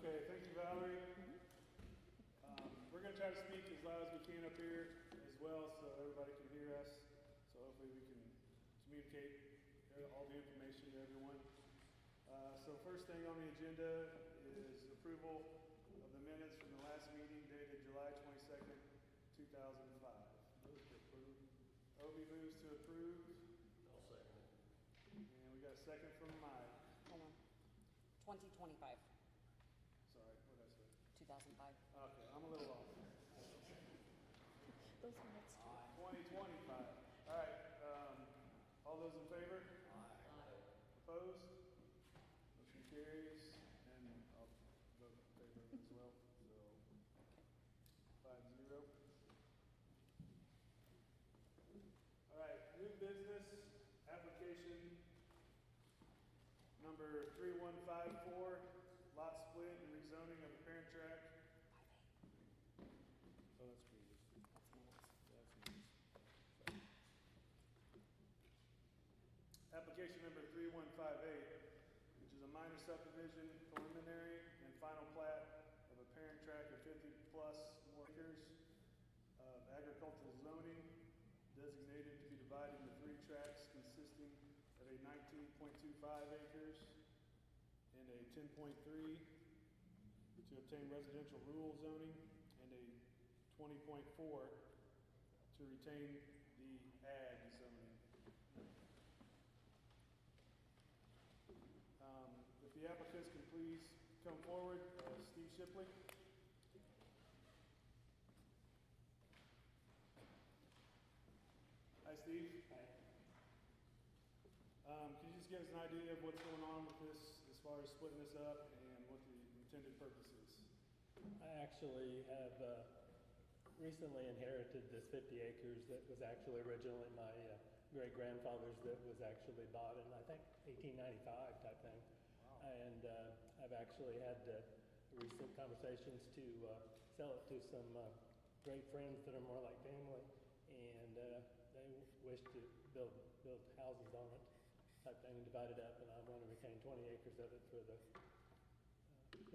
Okay, thank you, Valerie. We're going to try to speak as loud as we can up here as well so everybody can hear us. So hopefully we can communicate all the information to everyone. So first thing on the agenda is approval of the minutes from the last meeting dated July 22nd, 2005. Move to approve. Obi moves to approve. I'll second it. And we got a second from Mike. Hold on. 2025. Sorry, what did I say? 2005. Okay, I'm a little off. Those minutes. 2025. All right, all those in favor? Aye. Opposed? Motion carries, and I'll vote in favor as well, so 5-0. All right, new business, application number 3154, lot split and rezoning of the parent tract. Oh, that's previous. That's minutes. That's nice. Application number 3158, which is a minor subdivision, preliminary and final plat of a parent tract of 50 plus more acres of agricultural zoning designated to be divided into 3 tracts consisting of a 19.25 acres and a 10.3 to obtain residential rural zoning and a 20.4 to retain the ag zoning. If the applicants can please come forward, Steve Shipley. Hi, Steve. Hi. Can you just give us an idea of what's going on with this as far as splitting this up and what the intended purpose is? I actually have recently inherited this 50 acres that was actually originally my great-grandfather's that was actually bought in, I think, 1895 type thing. Wow. And I've actually had recent conversations to sell it to some great friends that are more like family, and they wish to build houses on it type thing and divide it up, and I want to retain 20 acres of it for the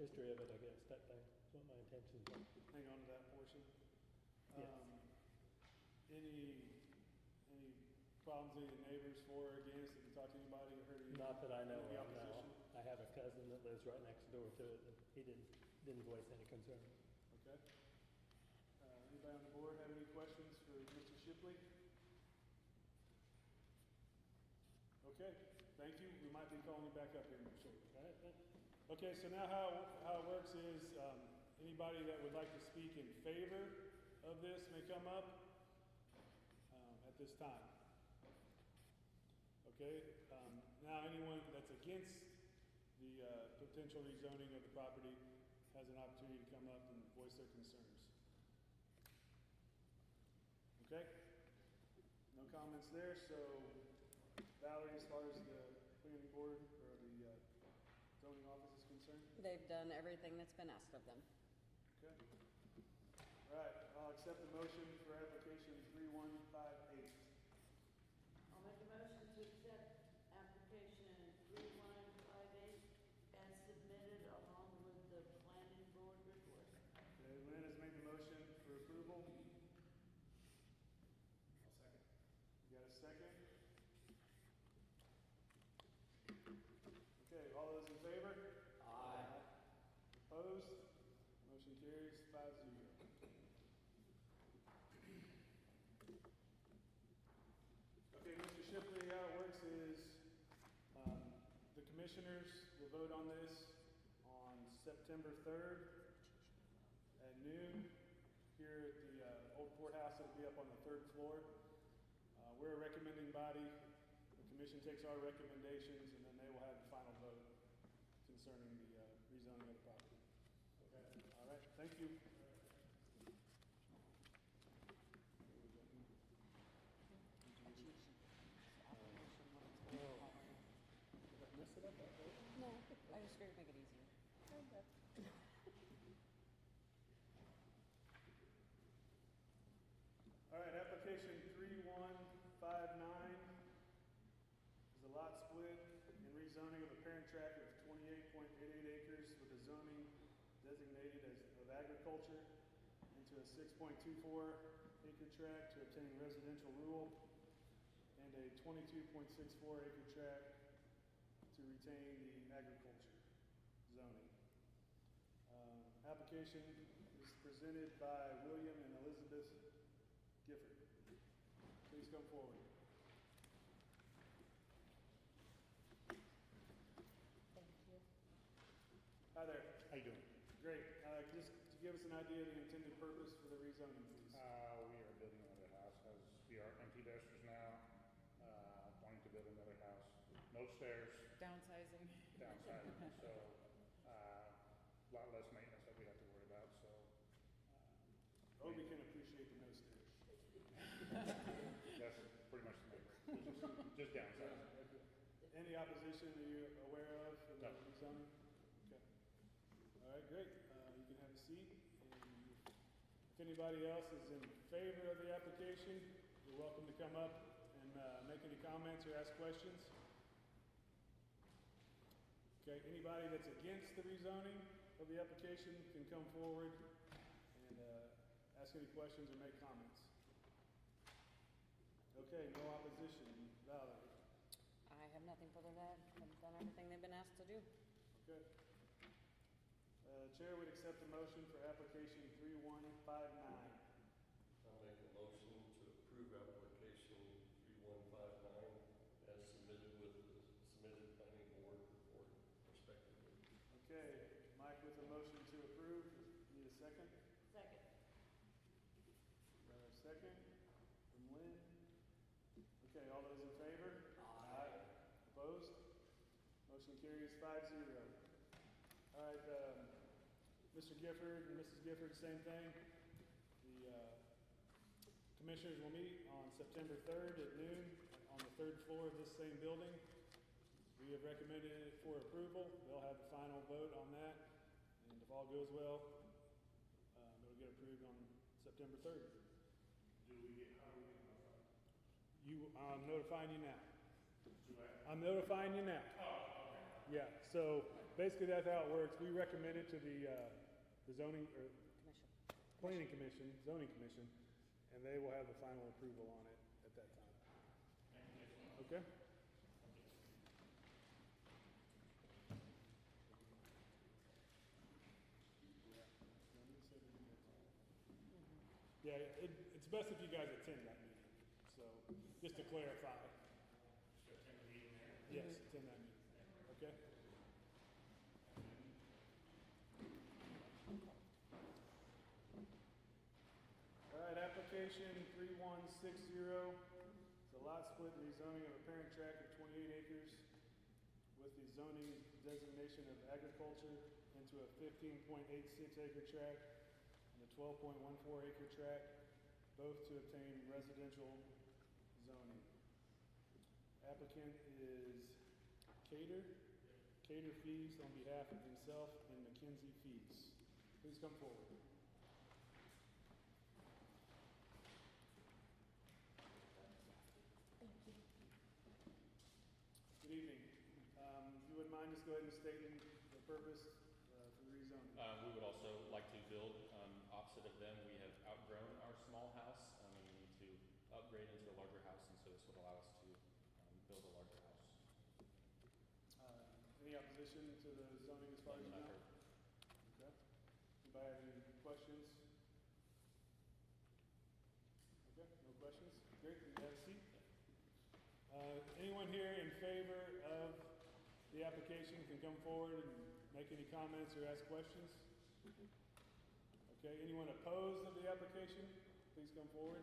history of it, I guess, type thing. That's what my intentions are. Hang on to that portion. Yes. Any problems with your neighbors for or against? Have you talked to anybody or heard any? Not that I know any of, no. opposition? I have a cousin that lives right next door to it, and he didn't voice any concern. Okay. Anybody on the board have any questions for Mr. Shipley? Okay, thank you. We might be calling you back up here shortly. All right. Thanks. Okay, so now how it works is anybody that would like to speak in favor of this may come up at this time. Okay, now anyone that's against the potential rezoning of the property has an opportunity to come up and voice their concerns. Okay, no comments there. So Valerie, as far as the planning board or the zoning office is concerned? They've done everything that's been asked of them. Okay. All right, I'll accept the motion for application 3158. I'll make a motion to accept application 3158 as submitted along with the planning board report. Okay, Lynn has made the motion for approval. I'll second. You got a second? Okay, all those in favor? Aye. Opposed? Motion carries 5-0. Okay, Mr. Shipley, how it works is the commissioners will vote on this on September 3rd at noon here at the old courthouse. It'll be up on the 3rd floor. We're a recommending body. The commission takes our recommendations, and then they will have the final vote concerning the rezoning of the property. Okay. All right. Thank you. Did I mess it up that way? No, I just figured to make it easier. All right, application 3159 is a lot split and rezoning of a parent tract of 28.88 acres with a zoning designation of agriculture into a 6.24 acre tract to obtain residential rural, and a 22.64 acre tract to retain the agriculture zoning. Application is presented by William and Elizabeth Gifford. Please come forward. Thank you. Hi there. How you doing? Great. Just to give us an idea of the intended purpose for the rezoning, please. We are building another house, we are empty nesters now, wanting to build another house. No stairs, Downsizing. downsizing, so, a lot less maintenance that we have to worry about, so. Hope you can appreciate the no stairs. That's pretty much the main reason, just downsizing. Any opposition that you're aware of for the No. rezoning? Okay. All right, great. You can have a seat. And if anybody else is in favor of the application, you're welcome to come up and make any comments or ask questions. Okay, anybody that's against the rezoning of the application can come forward and ask any questions or make comments. Okay, no opposition. Valerie. I have nothing further to add. I've done everything they've been asked to do. Okay. Chair would accept the motion for application 3159. I'll make a motion to approve application 3159 as submitted with the submitted planning board report respectively. Okay, Mike with a motion to approve. Need a second? Second. Second from Lynn. Okay, all those in favor? Aye. Opposed? Motion carries 5-0. All right, Mr. Gifford and Mrs. Gifford, same thing. The commissioners will meet on September 3rd at noon on the 3rd floor of this same building. We have recommended it for approval. They'll have the final vote on that. And if all goes well, it'll get approved on September 3rd. How do we get notified? I'm notifying you now. I'm notifying you now. Oh, okay. Yeah, so basically that's how it works. We recommend it to the zoning, or Commission. planning commission, zoning commission, and they will have the final approval on it at that time. Okay? Yeah, it's best if you guys attend that meeting, so, just to clarify. Yes, attend that meeting, okay? All right, application 3160, it's a lot split rezoning of a parent tract of 28 acres with the zoning designation of agriculture into a 15.86 acre tract and a 12.14 acre tract, both to obtain residential zoning. Applicant is Cater Fees on behalf of himself and McKinsey Fees. Please come forward. Good evening. If you wouldn't mind just go ahead and stating the purpose for the rezoning. We would also like to build, opposite of them, we have outgrown our small house, and we need to upgrade into a larger house, and so this would allow us to build a larger house. Any opposition to the zoning as far as you None know? that I've heard. Okay. Anybody have any questions? Okay, no questions? Great, you have a seat. Anyone here in favor of the application can come forward and make any comments or ask questions? Okay, anyone opposed of the application, please come forward.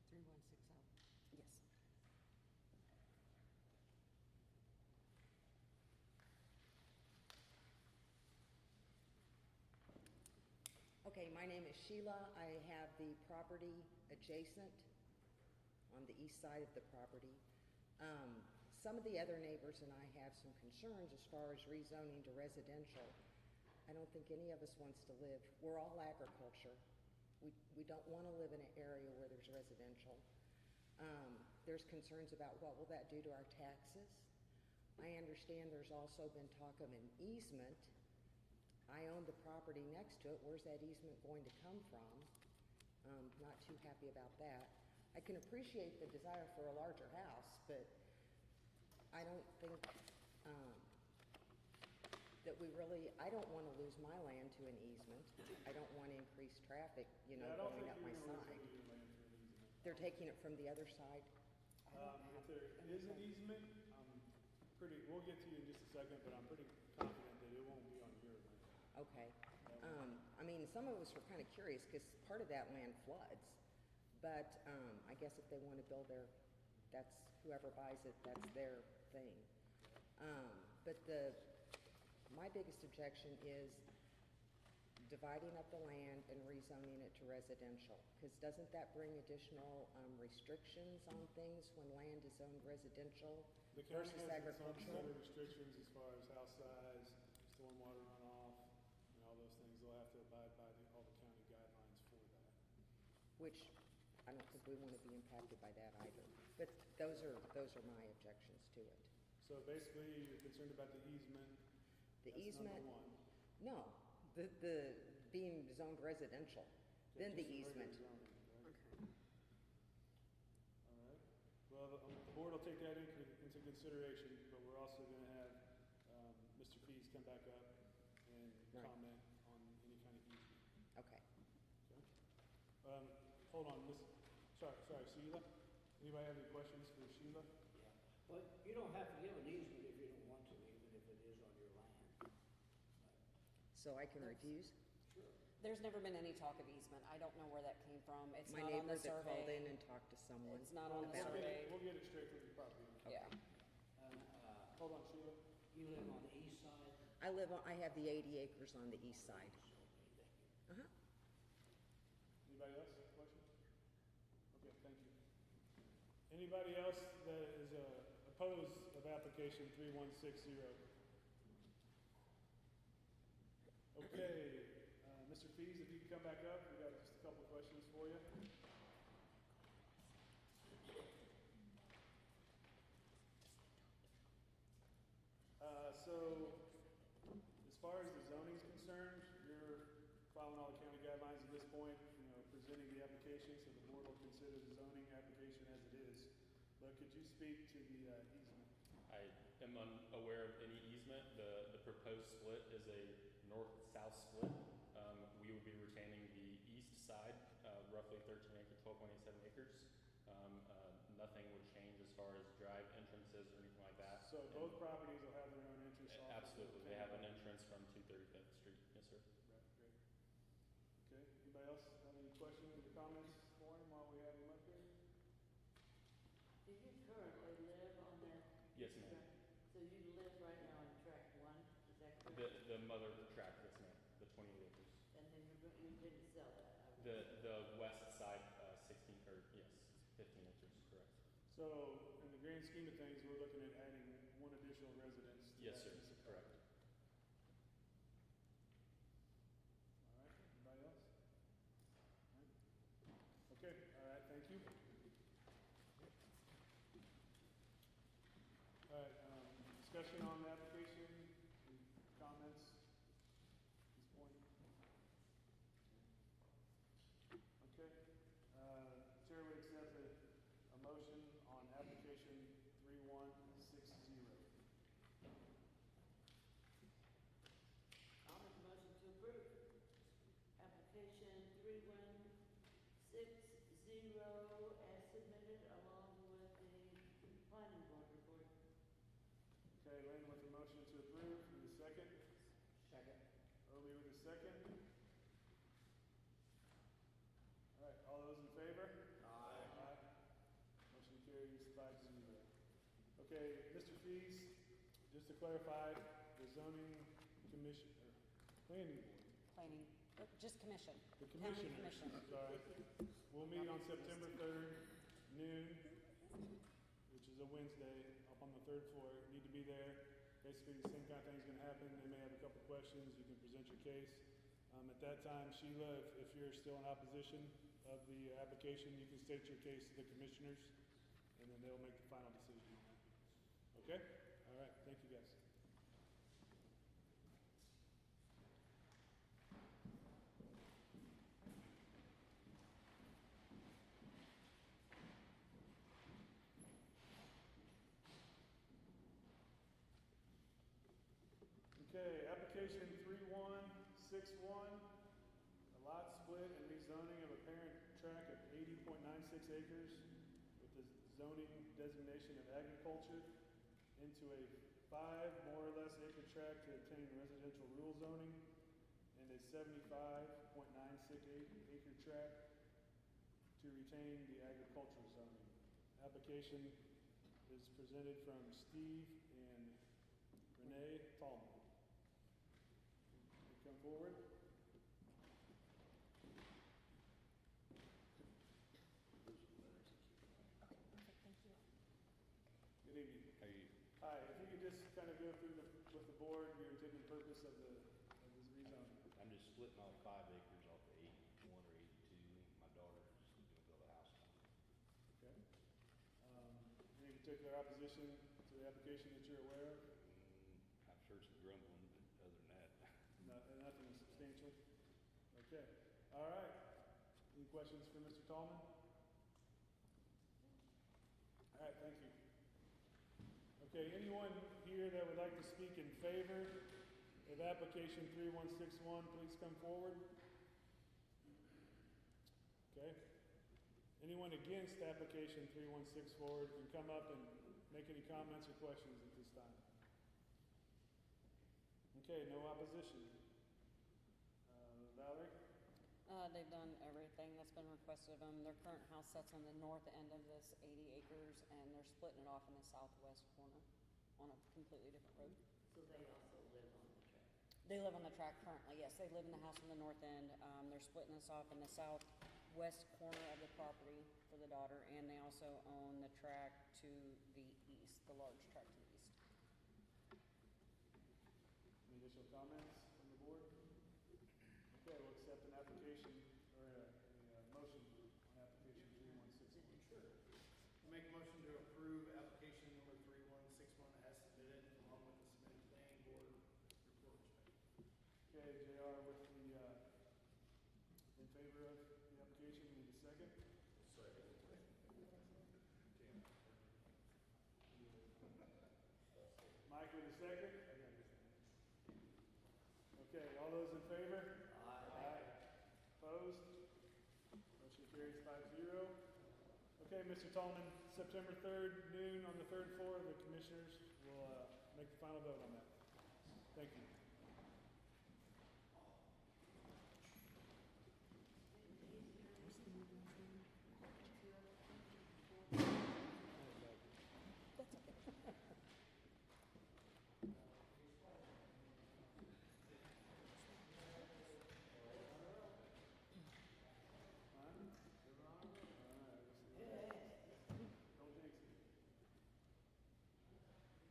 Just reinforce them. Yes. Okay, my name is Sheila. I have the property adjacent on the east side of the property. Some of the other neighbors and I have some concerns as far as rezoning to residential. I don't think any of us wants to live, we're all agriculture. We don't want to live in an area where there's residential. There's concerns about what will that do to our taxes. I understand there's also been talk of an easement. I own the property next to it. Where's that easement going to come from? Not too happy about that. I can appreciate the desire for a larger house, but I don't think that I don't want to lose my land to an easement. I don't want to increase traffic, Yeah, I don't going think up you're my gonna side. lose any of your land for an easement. They're taking it from the other side. If there is an easement, we'll get to you in just a second, but I'm pretty confident that it won't be on your land. Okay. I mean, some of us were kind of curious because part of that land floods. But I guess if they want to build that's whoever buys it, that's their thing. But my biggest objection is dividing up the land and rezoning it to residential. Because doesn't that bring additional restrictions on things when land is zoned residential The county versus has its own set agricultural? of restrictions as far as house size, stormwater runoff, and all those things. They'll have to abide by all the county guidelines for that. Which I don't think we want to be impacted by that either. But those are my objections to it. So basically, you're concerned about the easement. The That's easement, number one. no, the being zoned residential, then the Just regular easement. zoning, right? Okay. All right. Well, the board will take that into consideration, but we're also going to have Mr. Fees come back up and Right. comment on any kind of easement. Okay. Okay? Hold on, sorry, Sheila? Anybody have any questions for Sheila? Well, you don't have to give an easement if you don't want to, even if it is on your land. So I can refuse? Sure. There's never been any talk of easement. I don't know where that came from. It's My not on neighbor the that called in survey. and talked to someone. It's not on the about it. survey. We'll get it straight from the property owner. Yeah. And, Hold on, Sheila. you live on the east side? I have the 80 acres on the east side. Uh-huh. Anybody else, questions? Okay, thank you. Anybody else that is opposed of application 3160? Okay, Mr. Fees, if you can come back up, we got just a couple of questions for you. So, as far as the zoning is concerned, you're following all the county guidelines at this point, presenting the application, so the board will consider the zoning application as it is. But could you speak to the easement? I am unaware of any easement. The proposed split is a north-south split. We would be retaining the east side, roughly 13 acres, 12.87 acres. Nothing would change as far as drive entrances or anything like that. So both properties will have their own entrance off of the Absolutely. They have an entrance from 235th Street. Yes, sir. Right, great. Okay, anybody else have any questions or comments for him while we have him up here? Do you currently live on that? Yes, ma'am. tract? So you live right now in tract 1, is that correct? The mother tract, yes, ma'am. The 28 acres. And then you didn't sell that? I would think. The west side, 15 or yes, 15 acres, correct. So, in the grand scheme of things, we're looking at adding one additional residence to Yes, that sir. piece of Correct. property. All right, anybody else? All right. Okay, all right, thank you. All right, discussion on the application, any comments at this point? Okay, Chair would accept a motion on application 3160. I'll make a motion to approve. Application 3160 as submitted along with the planning board report. Okay, Lynn with the motion to approve, with a second. Second. Obi with a second. All right, all those in favor? Aye. Motion carries 5-0. Okay, Mr. Fees, just to clarify, the zoning commission, or planning board, Just commission. The County commissioners, commission. sorry. We'll meet on September 3rd, noon, which is a Wednesday, up on the 3rd floor. You need to be there. Basically, the same kind of thing's gonna happen. They may have a couple questions. You can present your case. At that time, Sheila, if you're still in opposition of the application, you can state your case to the commissioners, and then they'll make the final decision on that. Okay? All right. Thank you, guys. Okay, application 3161, a lot split and rezoning of a parent tract of 80.96 acres with the zoning designation of agriculture into a 5 more or less acre tract to obtain residential rural zoning and a 75.96 acre tract to retain the agricultural zoning. Application is presented from Steve and Renee Tallman. Come forward. Good evening. How are you? Hi, if you could just kind of go through with the board your intended purpose of this rezoning. I'm just splitting off 5 acres off of 81 or 82. My daughter is gonna build a house on it. Okay. Any particular opposition to the application that you're aware of? I've heard some grumbling, but other than that, Nothing substantial? Okay. All right. Any questions for Mr. Tallman? All right, thank you. Okay, anyone here that would like to speak in favor of application 3161, please come forward. Okay. Anyone against application 3164 can come up and make any comments or questions at this time. Okay, no opposition. Valerie? They've done everything that's been requested of them. Their current house sits on the north end of this 80 acres, and they're splitting it off in the southwest corner on a completely different road. So they also live on the tract. They live on the tract currently, yes. They live in the house on the north end. They're splitting this off in the southwest corner of the property for the daughter, and they also own the tract to the east, the large tract to the east. Any additional comments from the board? Okay, we'll accept an application or a motion on application 3161. Sure. I make a motion to approve application number 3161 as submitted, along with the submitted planning board report. Okay, JR, with the, in favor of the application, need a second? Second. Mike with a second? Okay, all those in favor? Aye. Opposed? Motion carries 5-0. Okay, Mr. Tallman, September 3rd, noon on the 3rd floor, the commissioners will make the final vote on that. Thank you.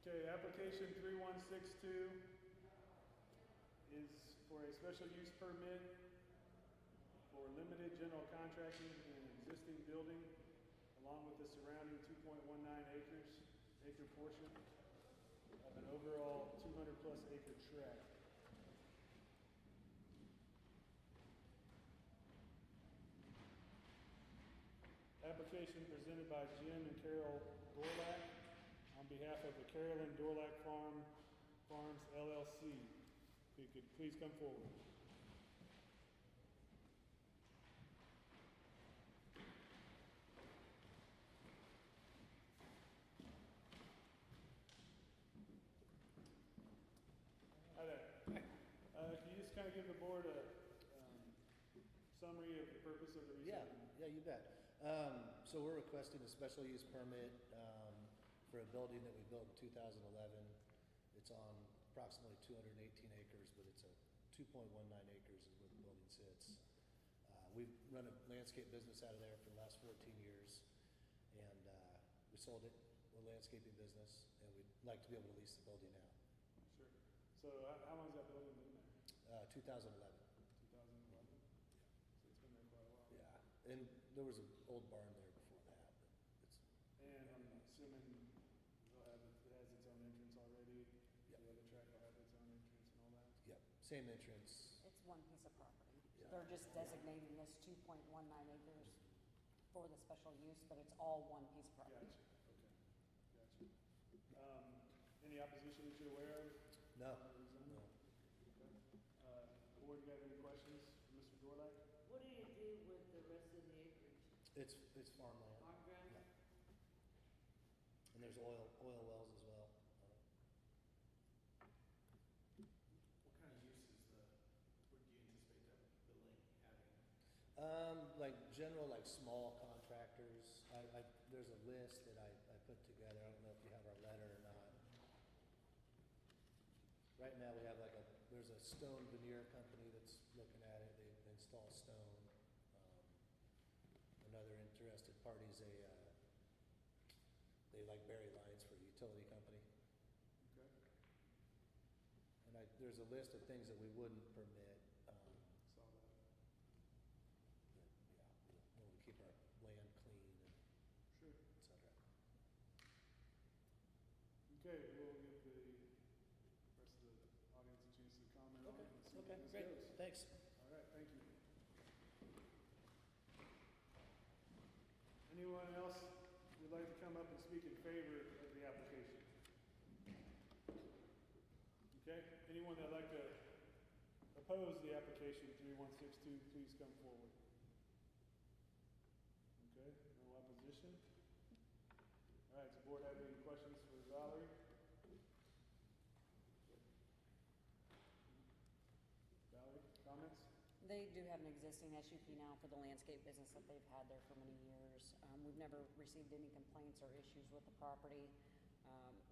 Okay, application 3162 is for a special use permit for limited general contracting in an existing building along with the surrounding 2.19 acre portion of an overall 200 plus acre tract. Application presented by Jim and Carol Dorlack on behalf of the Carolyn Dorlack Farms LLC. If you could please come forward. Hi there. Can you just kind of give the board a summary of the purpose of the rezoning? Yeah, you bet. So we're requesting a special use permit for a building that we built in 2011. It's on approximately 218 acres, but it's a 2.19 acres is where the building sits. We've run a landscape business out of there for the last 14 years, and we sold it, a landscaping business, and we'd like to be able to lease the building out. Sure. So how long's that building been there? 2011. 2011? So it's been there quite a while. Yeah, and there was an old barn there before that, but it's, And I'm assuming it has its own entrance already? Yep. The other track will have its own entrance and all that? yep, same entrance. It's one piece of property. Yeah. They're just designating this 2.19 acres for the special use, but it's all one piece of property. Gotcha, okay, gotcha. Any opposition that you're aware of? No, Rezoning? no. Okay. Board, you have any questions for Mr. Dorlack? What do you do with the rest of the acreage? It's farmland. Farm ground? Yeah. And there's oil wells as well. What kind of uses would you anticipate that building having? Like general, like small contractors. There's a list that I put together. I don't know if you have our letter or not. Right now, we have there's a stone veneer company that's looking at it. They install stone. Another interested party's they like bury lines for a utility company. Okay. And there's a list of things that we wouldn't permit. Saw that. Yeah, we want to keep our land clean and Sure. et cetera. Okay, we'll give the rest of the audience a chance to comment on it and see where this Great, goes. thanks. All right, thank you. Anyone else who'd like to come up and speak in favor of the application? Okay, anyone that'd like to oppose the application 3162, please come forward. Okay, no opposition. All right, does the board have any questions for Valerie? Valerie, comments? They do have an existing SUP now for the landscape business that they've had there for many years. We've never received any complaints or issues with the property.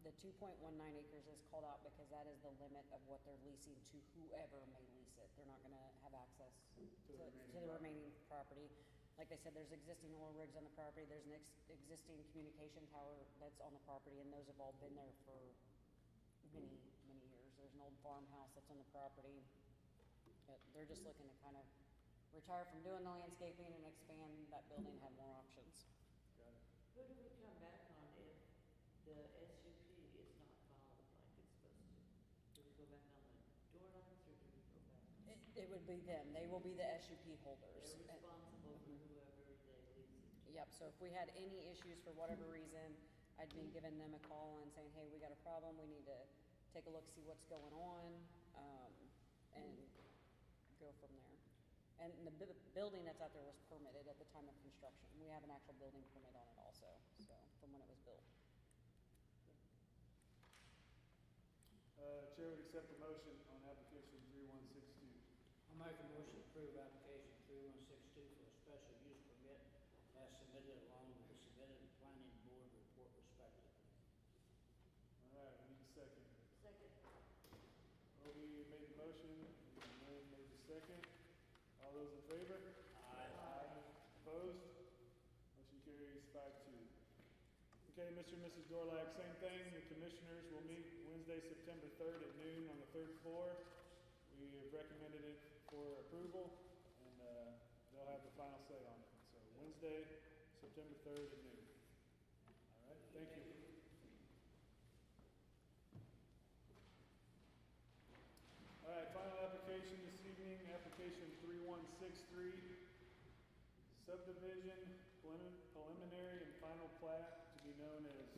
The 2.19 acres is called out because that is the limit of what they're leasing to whoever may lease it. They're not gonna have access to the remaining property. Like I said, there's existing oil rigs on the property. There's an existing communication tower that's on the property, and those have all been there for many, many years. There's an old farmhouse that's on the property. But they're just looking to kind of retire from doing the landscaping and expand that building, have more options. Got it. Who do we come back on if the SUP is not followed like it's supposed to? Do we go back on the door lines or do we go back? It would be them. They will be the SUP holders. They're responsible for whoever they lease it to. Yep, so if we had any issues for whatever reason, I'd be giving them a call and saying, hey, we got a problem, we need to take a look, see what's going on, and go from there. And the building that's out there was permitted at the time of construction. We have an actual building permit on it also, so, from when it was built. Chair would accept the motion on application 3162. I'll make a motion to approve application 3162 for a special use permit as submitted along with the submitted planning board report respectively. All right, we need a second. Second. Obi made the motion, and Lynn made the second. All those in favor? Aye. Opposed? Motion carries 5-2. Okay, Mr. and Mrs. Dorlack, same thing. The commissioners will meet Wednesday, September 3rd at noon on the 3rd floor. We have recommended it for approval, and they'll have the final say on it. So Wednesday, September 3rd at noon. All right, thank you. All right, final application this evening, application 3163, subdivision, preliminary and final plat to be known as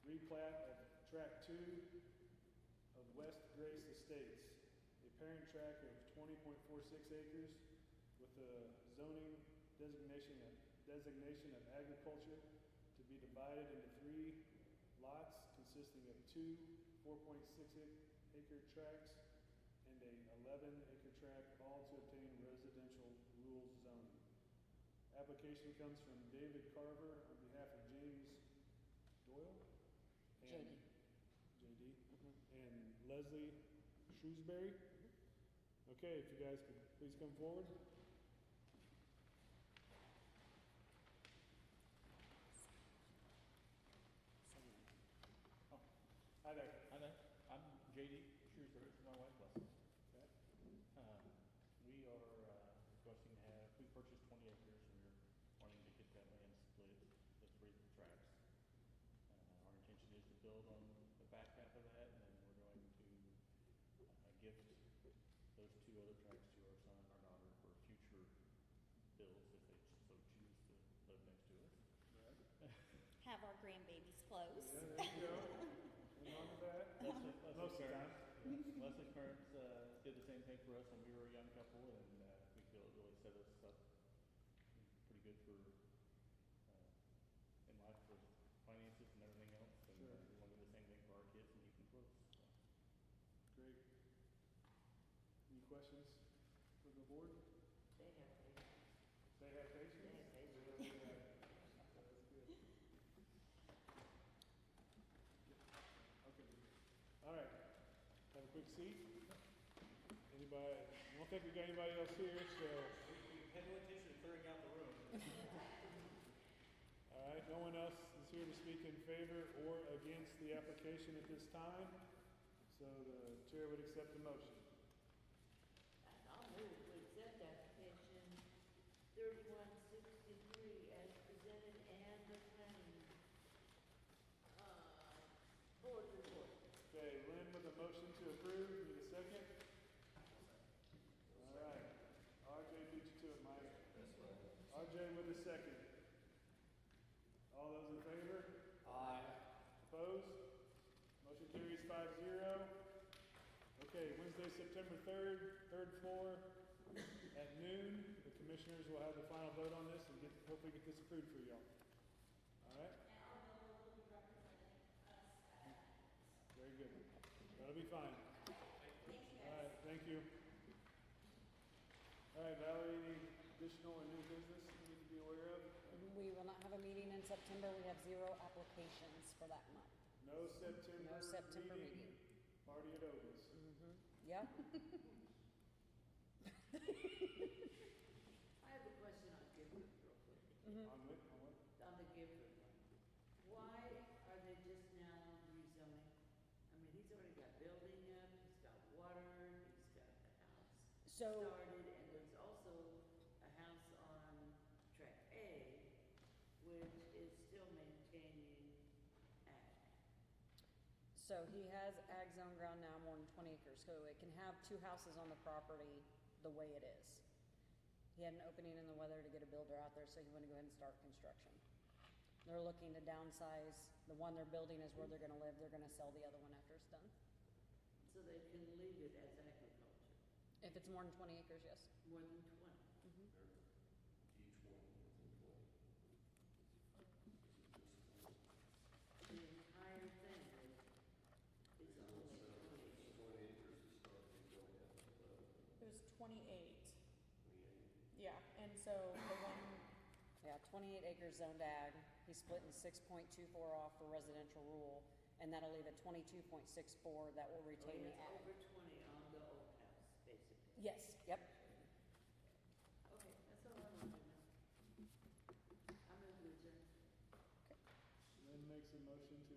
replat of tract 2 of West Grace Estates, a parent tract of 20.46 acres with a zoning designation of agriculture to be divided into 3 lots consisting of 2 4.6-acre tracts and a 11-acre tract, all to obtain residential rural zoning. Application comes from David Carver on behalf of James Doyle. And JD. JD. And Leslie Shrewsbury. Okay, if you guys could please come forward. Oh, Hi there. hi there. I'm JD Shrewsbury. This is my wife, Leslie. Okay. We are requesting to have, we purchased 20 acres and we're wanting to get that land split, the 3 tracts. Our intention is to build on the back half of that, and then we're going to gift those 2 other tracts to our son and our daughter for future bills if they so choose to live next to us. Have our grandbabies close. Yeah, there you go. Nothing wrong with that. Most of the time. Leslie's parents did the same thing for us when we were a young couple, and we feel it really set us up pretty good for in life for finances and everything else. And Sure. we want to do the same thing for our kids and keep them close. So. Great. Any questions from the board? They have patience. They have patience? They have patience. Yeah, that's good. Okay. All right. Have a quick seat. Anybody, I don't think we got anybody else here, so. We pay no attention to clearing out the room. All right, no one else is here to speak in favor or against the application at this time, so the chair would accept the motion. I'll move to accept application 3163 as presented and the planning, board report. Okay, Lynn with a motion to approve, need a second? All right, RJ beat you to it, Mike. That's right. RJ with a second. All those in favor? Aye. Opposed? Motion carries 5-0. Okay, Wednesday, September 3rd, 3rd floor at noon. The commissioners will have the final vote on this and hopefully get this approved for y'all. All right? Very good. That'll be fine. All right, thank you. All right, Valerie, any additional or new business you need to be aware of? We will not have a meeting in September. We have 0 applications for that month. No September, No September meeting. Party at Otis. Yep. I have a question on Gifford real quick. On what? On the Gifford one. Why are they just now rezoning? I mean, he's already got building up, he's got water, he's got the house So- started, and there's also a house on tract A, which is still maintaining ag. So he has ag zone ground now more than 20 acres, so it can have 2 houses on the property the way it is. He had an opening in the weather to get a builder out there, so he wanted to go ahead and start construction. They're looking to downsize. The one they're building is where they're gonna live. They're gonna sell the other one after it's done. So they can leave it as agriculture, If it's more than 20 acres, yes. more than 20. Each one within 20. The entire thing is only 20 It's 20 acres to start, you don't have to, It was 28. 28. Yeah, and so the one, Yeah, 28 acres zoned ag. He's splitting 6.24 off for residential rural, and that'll leave a 22.64 that will retain the It's ag. over 20 on the old house, basically. Yes, yep. Okay, that's all I wanted to know. I'm in the return. Lynn makes a motion to